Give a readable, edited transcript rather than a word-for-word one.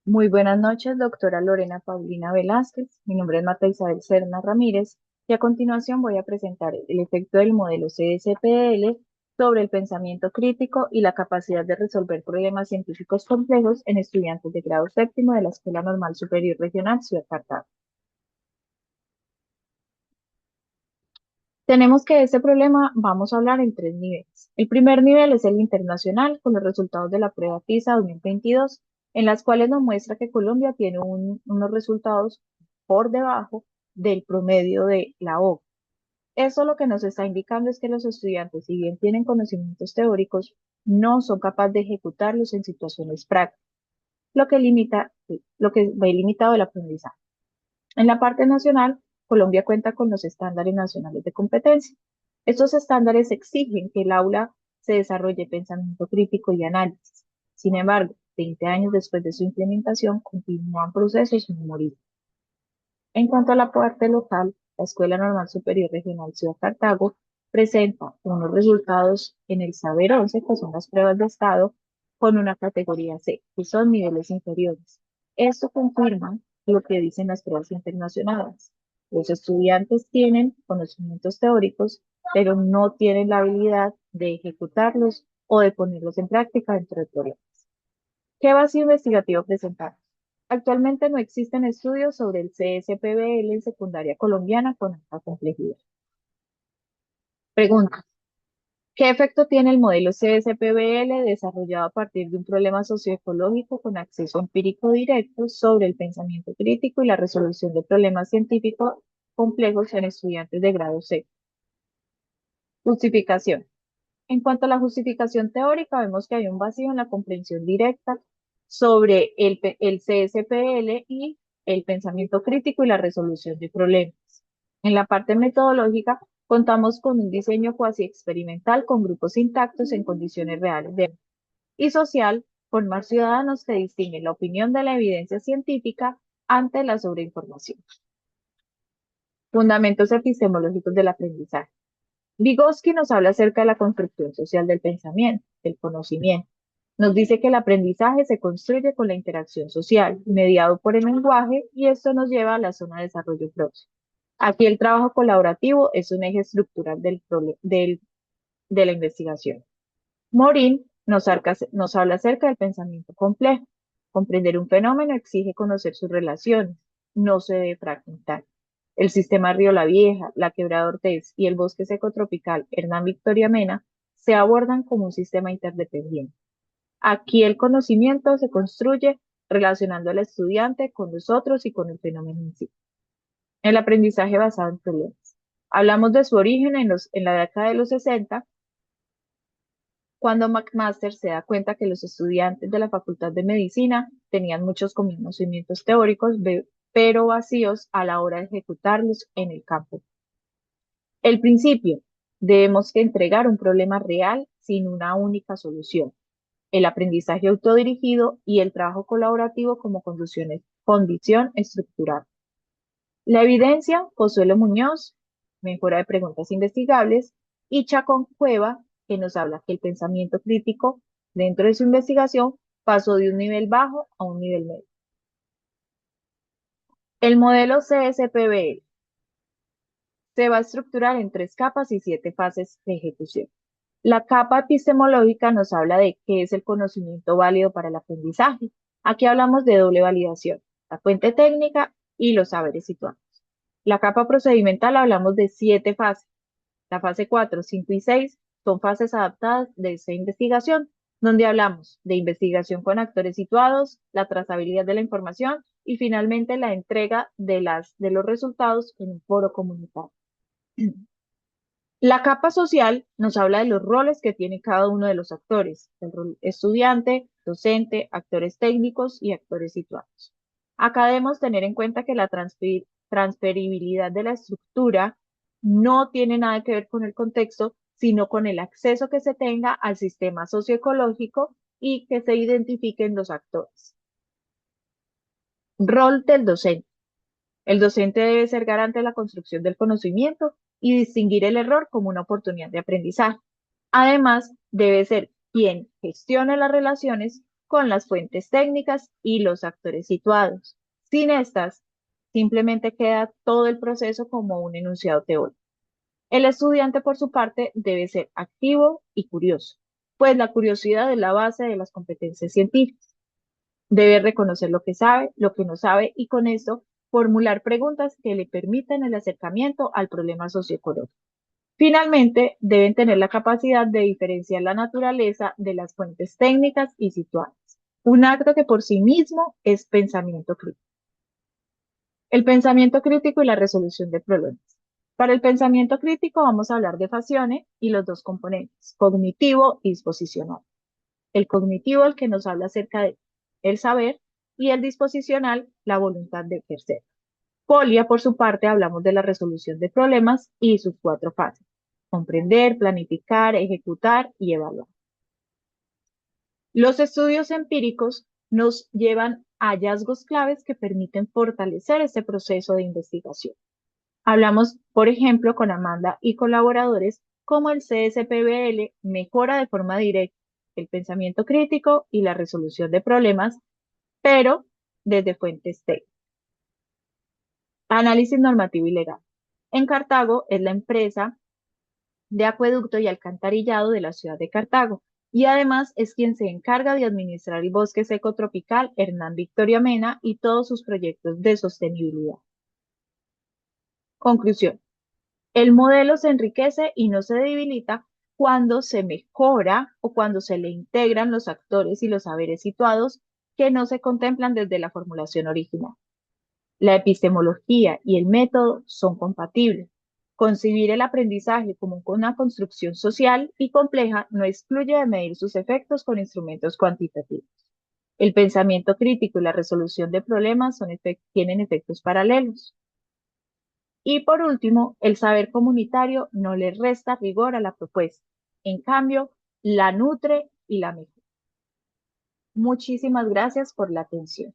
Muy buenas noches, doctora Lorena Paulina Velázquez. Mi nombre es Marta Isabel Serna Ramírez y a continuación voy a presentar el efecto del modelo CSPL sobre el pensamiento crítico y la capacidad de resolver problemas científicos complejos en estudiantes de grado séptimo de la Escuela Normal Superior Regional Ciudad Cartago. Tenemos que de este problema vamos a hablar en tres niveles. El primer nivel es el internacional, con los resultados de la prueba PISA 2022, en las cuales nos muestra que Colombia tiene unos resultados por debajo del promedio de la OCDE. Eso lo que nos está indicando es que los estudiantes, si bien tienen conocimientos teóricos, no son capaces de ejecutarlos en situaciones prácticas, lo que ve limitado el aprendizaje. En la parte nacional, Colombia cuenta con los estándares nacionales de competencia. Estos estándares exigen que el aula se desarrolle pensamiento crítico y análisis. Sin embargo, 20 años después de su implementación, continúan procesos memorísticos. En cuanto a la parte local, la Escuela Normal Superior Regional Ciudad Cartago presenta unos resultados en el Saber 11, que son las pruebas de estado, con una categoría C, que son niveles inferiores. Esto confirma lo que dicen las pruebas internacionales. Los estudiantes tienen conocimientos teóricos, pero no tienen la habilidad de ejecutarlos o de ponerlos en práctica dentro del programa. ¿Qué vacío investigativo presentamos? Actualmente no existen estudios sobre el CSPBL en secundaria colombiana con alta complejidad. Pregunta. ¿Qué efecto tiene el modelo CSPBL desarrollado a partir de un problema socioecológico con acceso empírico directo sobre el pensamiento crítico y la resolución de problemas científicos complejos en estudiantes de grado C? Justificación. En cuanto a la justificación teórica, vemos que hay un vacío en la comprensión directa sobre el CSPL y el pensamiento crítico y la resolución de problemas. En la parte metodológica, contamos con un diseño cuasi experimental con grupos intactos en condiciones reales y social, con más ciudadanos que distinguen la opinión de la evidencia científica ante la sobreinformación. Fundamentos epistemológicos del aprendizaje. Vygotsky nos habla acerca de la construcción social del pensamiento, del conocimiento. Nos dice que el aprendizaje se construye con la interacción social, mediado por el lenguaje, y esto nos lleva a la zona de desarrollo próximo. Aquí el trabajo colaborativo es un eje estructural de la investigación. Morin nos habla acerca del pensamiento complejo. Comprender un fenómeno exige conocer sus relaciones, no se debe fragmentar. El sistema Río La Vieja, la Quebrada Ortiz y el bosque seco tropical Hernán Victoria Mena se abordan como un sistema interdependiente. Aquí el conocimiento se construye relacionando al estudiante con los otros y con el fenómeno en sí. El aprendizaje basado en problemas. Hablamos de su origen en la década de los 60, cuando McMaster se da cuenta que los estudiantes de la Facultad de Medicina tenían muchos conocimientos teóricos, pero vacíos a la hora de ejecutarlos en el campo. El principio, debemos que entregar un problema real sin una única solución. El aprendizaje autodirigido y el trabajo colaborativo como condición estructural. La evidencia, Pozuelo Muñoz, mejora de preguntas investigables, y Chacón Cueva, que nos habla que el pensamiento crítico dentro de su investigación pasó de un nivel bajo a un nivel medio. El modelo CSPBL se va a estructurar en 3 capas y 7 fases de ejecución. La capa epistemológica nos habla de qué es el conocimiento válido para el aprendizaje. Aquí hablamos de doble validación, la fuente técnica y los saberes situados. La capa procedimental hablamos de 7 fases. La fase 4, 5 y 6 son fases adaptadas de esta investigación, donde hablamos de investigación con actores situados, la trazabilidad de la información y finalmente la entrega de los resultados en un foro comunitario. La capa social nos habla de los roles que tiene cada uno de los actores, el rol estudiante, docente, actores técnicos y actores situados. Acá debemos tener en cuenta que la transferibilidad de la estructura no tiene nada que ver con el contexto, sino con el acceso que se tenga al sistema socioecológico y que se identifiquen los actores. Rol del docente. El docente debe ser garante de la construcción del conocimiento y distinguir el error como una oportunidad de aprendizaje. Además, debe ser quien gestione las relaciones con las fuentes técnicas y los actores situados. Sin estas, simplemente queda todo el proceso como un enunciado teórico. El estudiante, por su parte, debe ser activo y curioso, pues la curiosidad es la base de las competencias científicas. Debe reconocer lo que sabe, lo que no sabe y con esto formular preguntas que le permitan el acercamiento al problema socioeconómico. Finalmente, deben tener la capacidad de diferenciar la naturaleza de las fuentes técnicas y situadas. Un acto que por sí mismo es pensamiento crítico. El pensamiento crítico y la resolución de problemas. Para el pensamiento crítico vamos a hablar de Fazione y los dos componentes, cognitivo y disposicional. El cognitivo, el que nos habla acerca de el saber, y el disposicional, la voluntad de ejercer. Polia, por su parte, hablamos de la resolución de problemas y sus cuatro fases: comprender, planificar, ejecutar y evaluar. Los estudios empíricos nos llevan a hallazgos claves que permiten fortalecer este proceso de investigación. Hablamos, por ejemplo, con Amanda y colaboradores, cómo el CSPBL mejora de forma directa el pensamiento crítico y la resolución de problemas, pero desde fuentes técnicas. Análisis normativo y legal. En Cartago es la empresa de acueducto y alcantarillado de la ciudad de Cartago y además es quien se encarga de administrar el bosque seco tropical Hernán Victoria Mena y todos sus proyectos de sostenibilidad. Conclusión. El modelo se enriquece y no se debilita cuando se mejora o cuando se le integran los actores y los saberes situados que no se contemplan desde la formulación original. La epistemología y el método son compatibles. Concebir el aprendizaje como una construcción social y compleja no excluye de medir sus efectos con instrumentos cuantitativos. El pensamiento crítico y la resolución de problemas tienen efectos paralelos. Y por último, el saber comunitario no le resta rigor a la propuesta. En cambio, la nutre y la mejora. Muchísimas gracias por la atención.